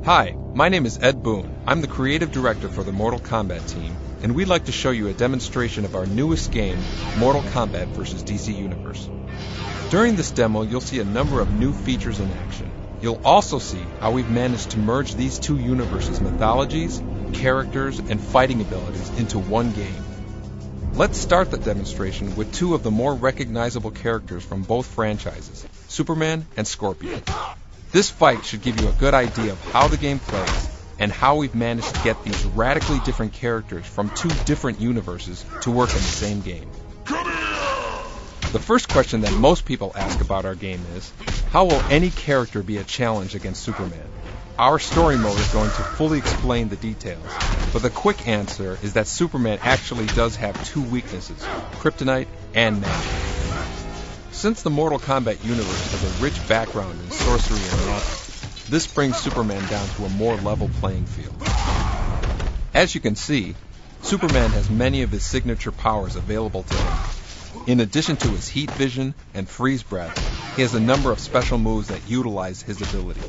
Hi, my name is Ed Boon. I'm the creative director for the Mortal Kombat team, and we'd like to show you a demonstration of our newest game, Mortal Kombat vs. DC Universe. During this demo, you'll see a number of new features in action. You'll also see how we've managed to merge these two universes' mythologies, characters, and fighting abilities into one game. Let's start the demonstration with two of the more recognizable characters from both franchises, Superman and Scorpion. This fight should give you a good idea of how the game plays and how we've managed to get these radically different characters from two different universes to work in the same game. The first question that most people ask about our game is, how will any character be a challenge against Superman? Our story mode is going to fully explain the details, but the quick answer is that Superman actually does have two weaknesses, kryptonite and magic. Since the Mortal Kombat universe has a rich background in sorcery and magic, this brings Superman down to a more level playing field. As you can see, Superman has many of his signature powers available to him. In addition to his heat vision and freeze breath, he has a number of special moves that utilize his ability.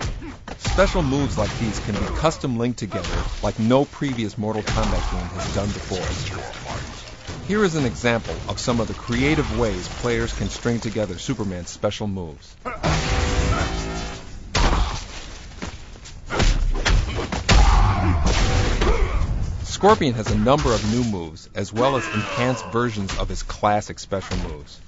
Special moves like these can be custom linked together like no previous Mortal Kombat game has done before. Here is an example of some of the creative ways players can string together Superman's special moves. Scorpion has a number of new moves, as well as enhanced versions of his classic special moves.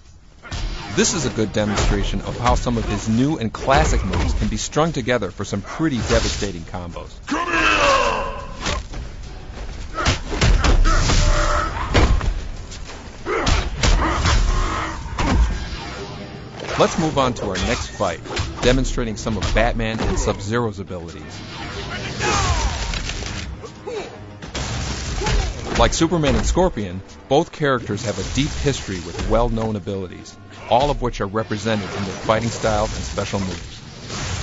This is a good demonstration of how some of his new and classic moves can be strung together for some pretty devastating combos. Let's move on to our next fight, demonstrating some of Batman and Sub-Zero's abilities. Like Superman and Scorpion, both characters have a deep history with well-known abilities, all of which are represented in their fighting styles and special moves.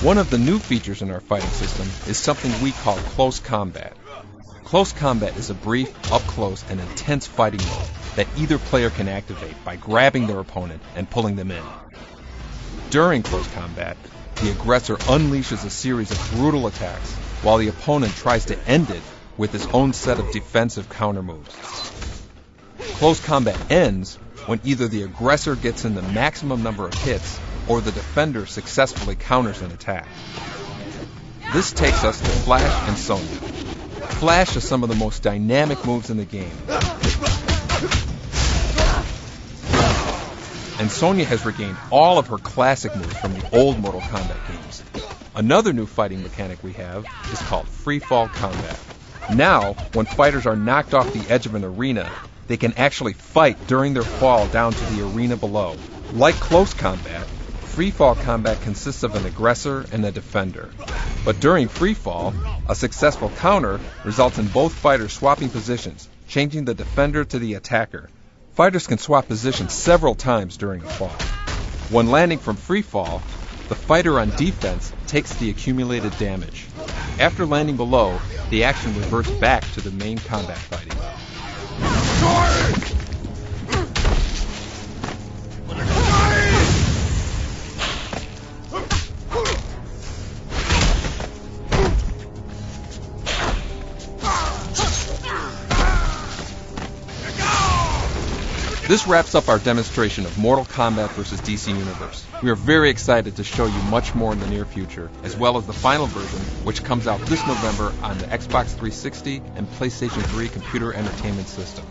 One of the new features in our fighting system is something we call Close Combat. Close Combat is a brief, up-close, and intense fighting mode that either player can activate by grabbing their opponent and pulling them in. During Close Combat, the aggressor unleashes a series of brutal attacks, while the opponent tries to end it with his own set of defensive counter moves. Close Combat ends when either the aggressor gets in the maximum number of hits or the defender successfully counters an attack. This takes us to Flash and Sonya. Flash is some of the most dynamic moves in the game, and Sonya has regained all of her classic moves from the old Mortal Kombat games. Another new fighting mechanic we have is called Free Fall Combat. Now, when fighters are knocked off the edge of an arena, they can actually fight during their fall down to the arena below. Like Close Combat, Free Fall Combat consists of an aggressor and a defender. But during free fall, a successful counter results in both fighters swapping positions, changing the defender to the attacker. Fighters can swap positions several times during a fall. When landing from free fall, the fighter on defense takes the accumulated damage. After landing below, the action reverts back to the main combat fighting. This wraps up our demonstration of Mortal Kombat vs. DC Universe. We are very excited to show you much more in the near future, as well as the final version, which comes out this November on the Xbox 360 and PlayStation 3 computer entertainment system.